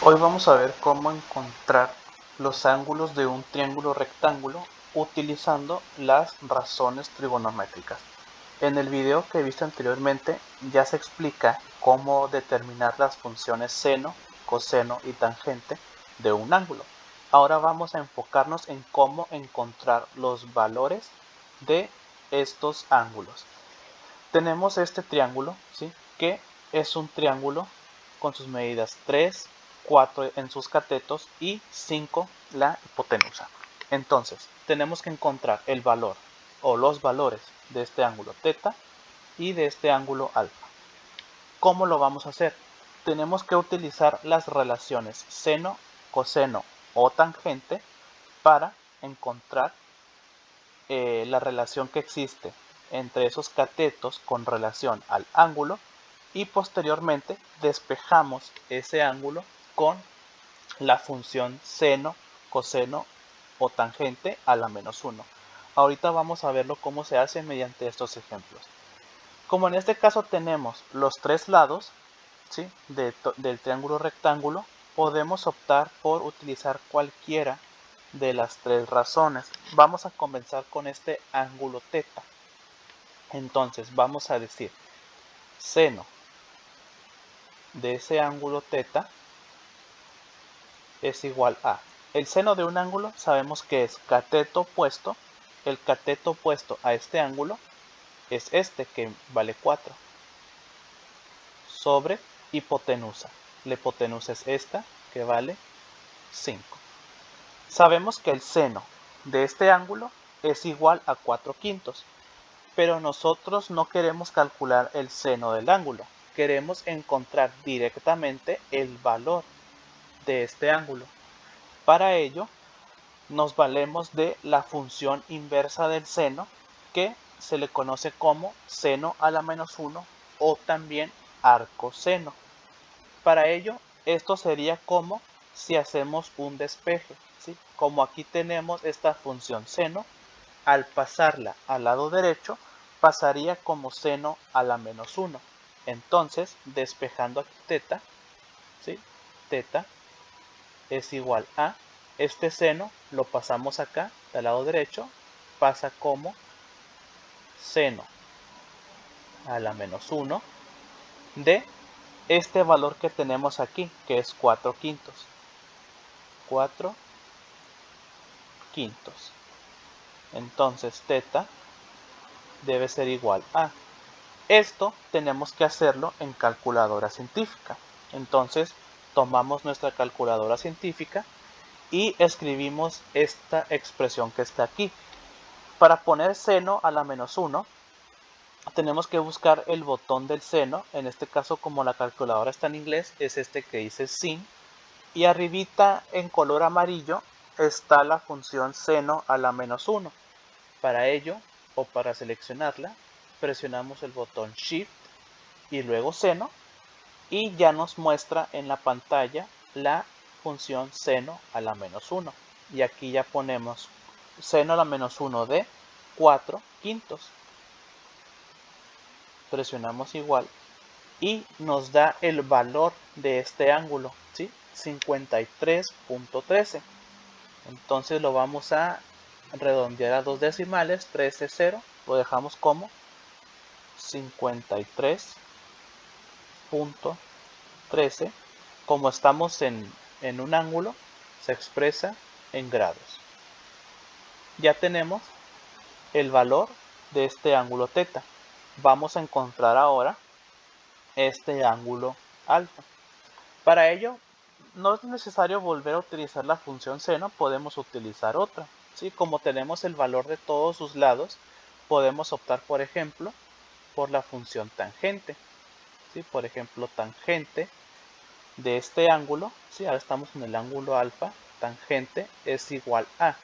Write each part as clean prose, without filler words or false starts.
Hoy vamos a ver cómo encontrar los ángulos de un triángulo rectángulo utilizando las razones trigonométricas. En el video que viste anteriormente ya se explica cómo determinar las funciones seno, coseno y tangente de un ángulo. Ahora vamos a enfocarnos en cómo encontrar los valores de estos ángulos. Tenemos este triángulo, ¿sí? Que es un triángulo con sus medidas 3, 4 en sus catetos y 5 la hipotenusa. Entonces, tenemos que encontrar el valor o los valores de este ángulo teta y de este ángulo alfa. ¿Cómo lo vamos a hacer? Tenemos que utilizar las relaciones seno, coseno o tangente para encontrar la relación que existe entre esos catetos con relación al ángulo y posteriormente despejamos ese ángulo con la función seno, coseno o tangente a la menos 1. Ahorita vamos a verlo cómo se hace mediante estos ejemplos. Como en este caso tenemos los tres lados, ¿sí? del triángulo rectángulo, podemos optar por utilizar cualquiera de las tres razones. Vamos a comenzar con este ángulo teta. Entonces vamos a decir seno de ese ángulo teta es igual a el seno de un ángulo, sabemos que es cateto opuesto. El cateto opuesto a este ángulo es este, que vale 4, sobre hipotenusa. La hipotenusa es esta, que vale 5. Sabemos que el seno de este ángulo es igual a 4/5, pero nosotros no queremos calcular el seno del ángulo, queremos encontrar directamente el valor de este ángulo. Para ello nos valemos de la función inversa del seno, que se le conoce como seno a la menos 1 o también arcoseno. Para ello, esto sería como si hacemos un despeje, ¿sí? Como aquí tenemos esta función seno, al pasarla al lado derecho, pasaría como seno a la menos 1. Entonces, despejando aquí teta, ¿sí? Teta es igual a, este seno lo pasamos acá, al lado derecho, pasa como seno a la menos 1 de este valor que tenemos aquí, que es 4/5. 4/5. Entonces teta debe ser igual a. Esto tenemos que hacerlo en calculadora científica. Entonces tomamos nuestra calculadora científica y escribimos esta expresión que está aquí. Para poner seno a la menos 1, tenemos que buscar el botón del seno. En este caso, como la calculadora está en inglés, es este que dice sin. Y arribita en color amarillo está la función seno a la menos 1. Para ello, o para seleccionarla, presionamos el botón Shift y luego seno, y ya nos muestra en la pantalla la función seno a la menos 1. Y aquí ya ponemos seno a la menos 1 de 4/5. Presionamos igual y nos da el valor de este ángulo, ¿sí? 53.13. Entonces lo vamos a redondear a 2 decimales, 13,0. Lo dejamos como 53.13. Como estamos en un ángulo, se expresa en grados. Ya tenemos el valor de este ángulo teta. Vamos a encontrar ahora este ángulo alfa. Para ello, no es necesario volver a utilizar la función seno, podemos utilizar otra. ¿Sí? Como tenemos el valor de todos sus lados, podemos optar, por ejemplo, por la función tangente. ¿Sí? Por ejemplo, tangente de este ángulo, ¿sí? Ahora estamos en el ángulo alfa, tangente es igual a.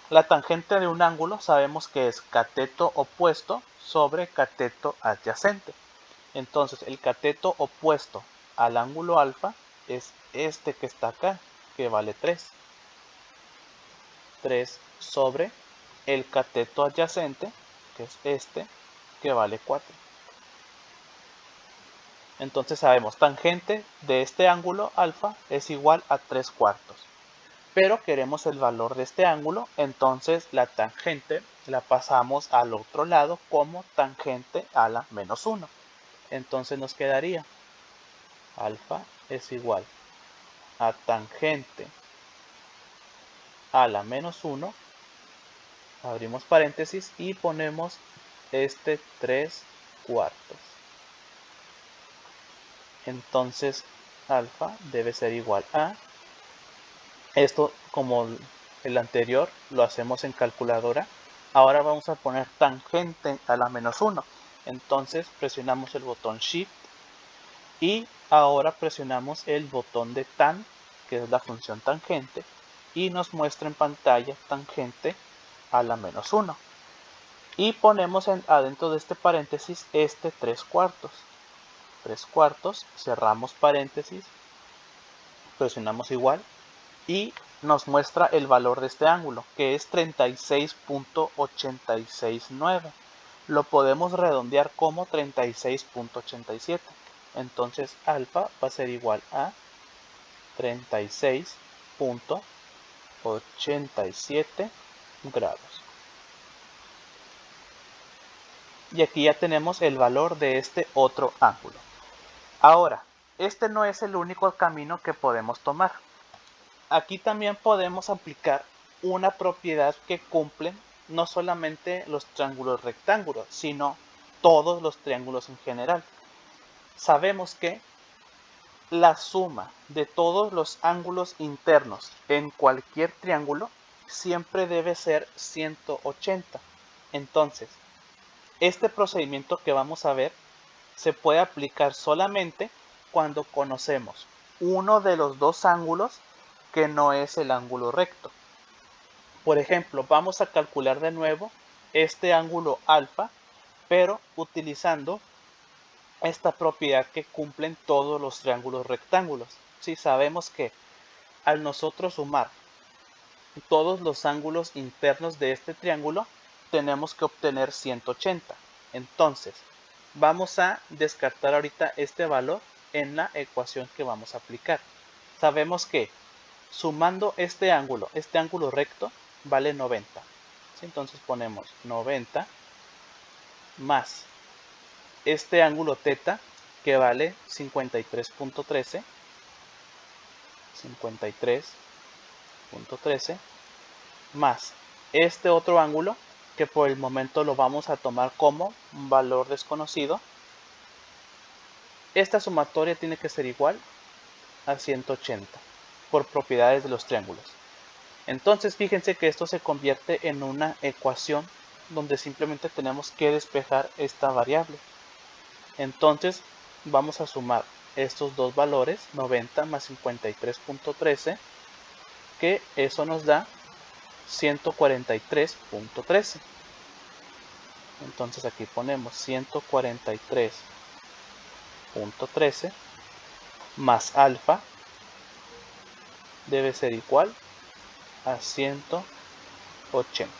La tangente de un ángulo sabemos que es cateto opuesto sobre cateto adyacente. Entonces, el cateto opuesto al ángulo alfa es este que está acá, que vale 3. 3 sobre el cateto adyacente, que es este, que vale 4. Entonces sabemos tangente de este ángulo alfa es igual a 3/4. Pero queremos el valor de este ángulo, entonces la tangente la pasamos al otro lado como tangente a la menos 1. Entonces nos quedaría alfa es igual a tangente a la menos 1, abrimos paréntesis y ponemos este 3/4. Entonces alfa debe ser igual a, esto como el anterior lo hacemos en calculadora, ahora vamos a poner tangente a la menos 1. Entonces presionamos el botón Shift y ahora presionamos el botón de tan, que es la función tangente, y nos muestra en pantalla tangente a la menos 1. Y ponemos adentro de este paréntesis este 3/4. 3/4, cerramos paréntesis, presionamos igual y nos muestra el valor de este ángulo, que es 36.869. Lo podemos redondear como 36.87. Entonces alfa va a ser igual a 36.87 grados. Y aquí ya tenemos el valor de este otro ángulo. Ahora, este no es el único camino que podemos tomar. Aquí también podemos aplicar una propiedad que cumplen no solamente los triángulos rectángulos, sino todos los triángulos en general. Sabemos que la suma de todos los ángulos internos en cualquier triángulo siempre debe ser 180. Entonces, este procedimiento que vamos a ver se puede aplicar solamente cuando conocemos uno de los dos ángulos que no es el ángulo recto. Por ejemplo, vamos a calcular de nuevo este ángulo alfa, pero utilizando esta propiedad que cumplen todos los triángulos rectángulos. Si sabemos que al nosotros sumar todos los ángulos internos de este triángulo, tenemos que obtener 180. Entonces, vamos a descartar ahorita este valor en la ecuación que vamos a aplicar. Sabemos que sumando este ángulo recto, vale 90. Entonces ponemos 90 más este ángulo θ, que vale 53.13, 53.13, más este otro ángulo, que por el momento lo vamos a tomar como un valor desconocido. Esta sumatoria tiene que ser igual a 180 por propiedades de los triángulos. Entonces fíjense que esto se convierte en una ecuación donde simplemente tenemos que despejar esta variable. Entonces vamos a sumar estos dos valores, 90 más 53.13, que eso nos da 143.13. Entonces aquí ponemos 143.13 más alfa debe ser igual a 180.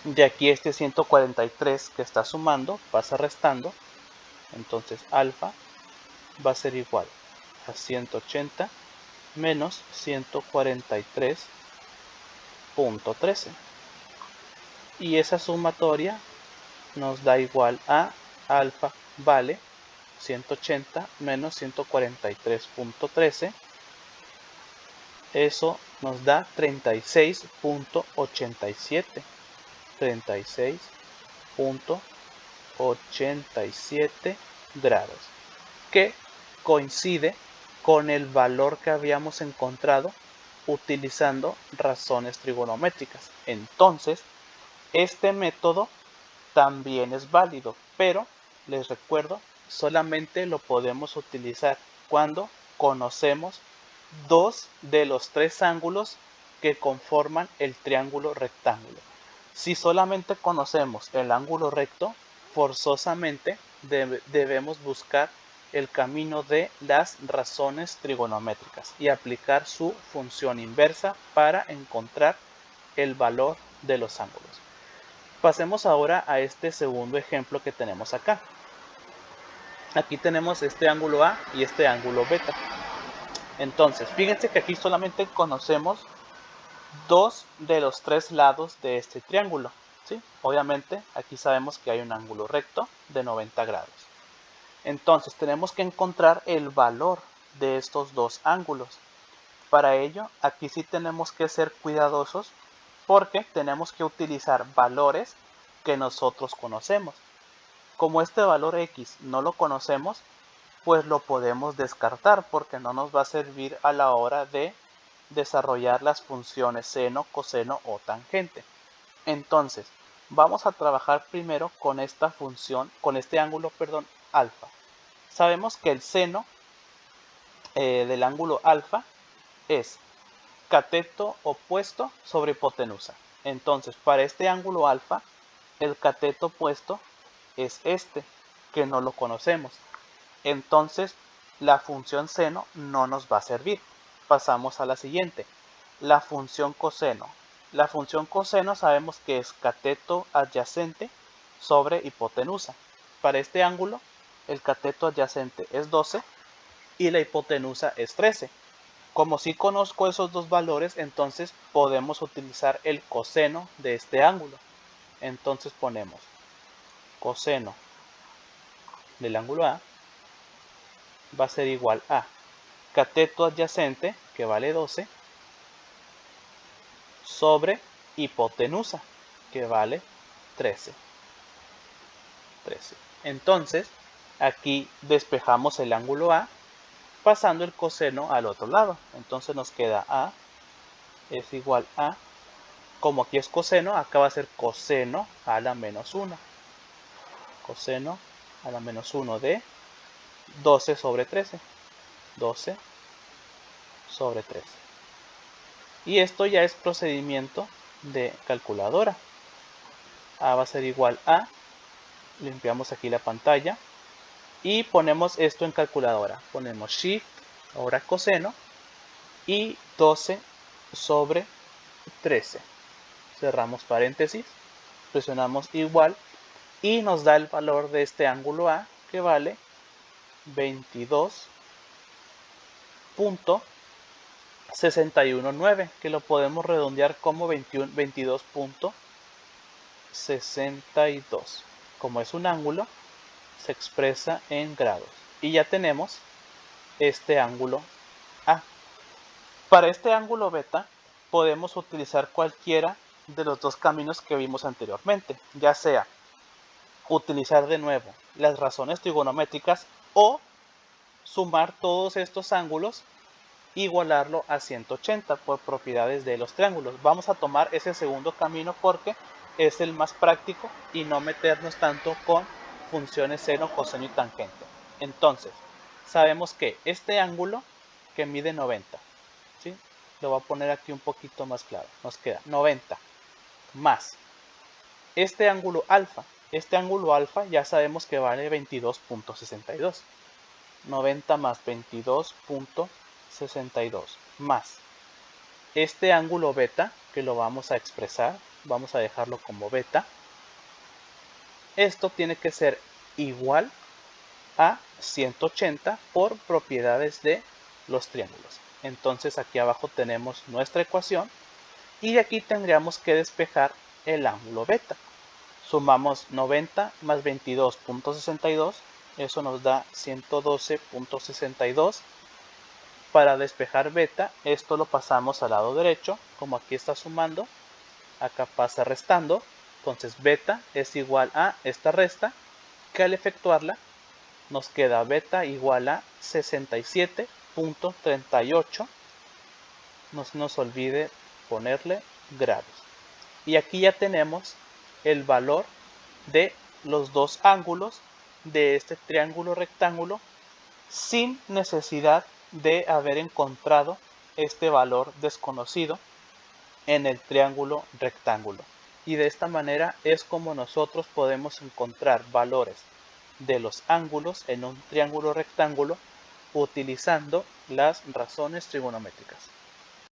De aquí este 143 que está sumando pasa restando, entonces alfa va a ser igual a 180 menos 143.13. Y esa sumatoria nos da igual a alfa vale 180 menos 143.13. Eso nos da 36.87. 36.87 grados, que coincide con el valor que habíamos encontrado utilizando razones trigonométricas. Entonces, este método también es válido, pero les recuerdo, solamente lo podemos utilizar cuando conocemos dos de los tres ángulos que conforman el triángulo rectángulo. Si solamente conocemos el ángulo recto, forzosamente debemos buscar el camino de las razones trigonométricas y aplicar su función inversa para encontrar el valor de los ángulos. Pasemos ahora a este segundo ejemplo que tenemos acá. Aquí tenemos este ángulo A y este ángulo beta. Entonces, fíjense que aquí solamente conocemos dos de los tres lados de este triángulo, ¿sí? Obviamente, aquí sabemos que hay un ángulo recto de 90 grados. Entonces, tenemos que encontrar el valor de estos dos ángulos. Para ello, aquí sí tenemos que ser cuidadosos porque tenemos que utilizar valores que nosotros conocemos. Como este valor X no lo conocemos, pues lo podemos descartar porque no nos va a servir a la hora de desarrollar las funciones seno, coseno o tangente. Entonces, vamos a trabajar primero con esta función, con este ángulo, alfa. Sabemos que el seno del ángulo alfa es cateto opuesto sobre hipotenusa. Entonces, para este ángulo alfa, el cateto opuesto es este, que no lo conocemos. Entonces, la función seno no nos va a servir. Pasamos a la siguiente, la función coseno. La función coseno sabemos que es cateto adyacente sobre hipotenusa. Para este ángulo, el cateto adyacente es 12 y la hipotenusa es 13. Como si conozco esos dos valores, entonces podemos utilizar el coseno de este ángulo. Entonces ponemos coseno del ángulo A va a ser igual a cateto adyacente, que vale 12, sobre hipotenusa, que vale 13. Entonces, aquí despejamos el ángulo A pasando el coseno al otro lado. Entonces nos queda A es igual a, como aquí es coseno, acá va a ser coseno a la menos 1. Coseno a la menos 1 de 12 sobre 13. 12 sobre 13. Y esto ya es procedimiento de calculadora. A va a ser igual a, limpiamos aquí la pantalla y ponemos esto en calculadora. Ponemos Shift, ahora coseno, y 12 sobre 13. Cerramos paréntesis, presionamos igual y nos da el valor de este ángulo A, que vale 22.619, que lo podemos redondear como 22.62. Como es un ángulo, se expresa en grados. Y ya tenemos este ángulo A. Para este ángulo beta podemos utilizar cualquiera de los dos caminos que vimos anteriormente, ya sea utilizar de nuevo las razones trigonométricas o sumar todos estos ángulos, igualarlo a 180 por propiedades de los triángulos. Vamos a tomar ese segundo camino porque es el más práctico y no meternos tanto con funciones seno, coseno y tangente. Entonces, sabemos que este ángulo que mide 90, ¿sí? Lo voy a poner aquí un poquito más claro. Nos queda 90 más este ángulo alfa. Este ángulo alfa ya sabemos que vale 22.62. 90 más 22.62 más este ángulo beta, que lo vamos a expresar, vamos a dejarlo como beta. Esto tiene que ser igual a 180 por propiedades de los triángulos. Entonces aquí abajo tenemos nuestra ecuación y aquí tendríamos que despejar el ángulo beta. Sumamos 90 más 22.62, eso nos da 112.62. Para despejar beta, esto lo pasamos al lado derecho, como aquí está sumando, acá pasa restando, entonces beta es igual a esta resta, que al efectuarla nos queda beta igual a 67.38, no se nos olvide ponerle grados. Y aquí ya tenemos el valor de los dos ángulos de este triángulo rectángulo sin necesidad de haber encontrado este valor desconocido en el triángulo rectángulo. Y de esta manera es como nosotros podemos encontrar valores de los ángulos en un triángulo rectángulo utilizando las razones trigonométricas.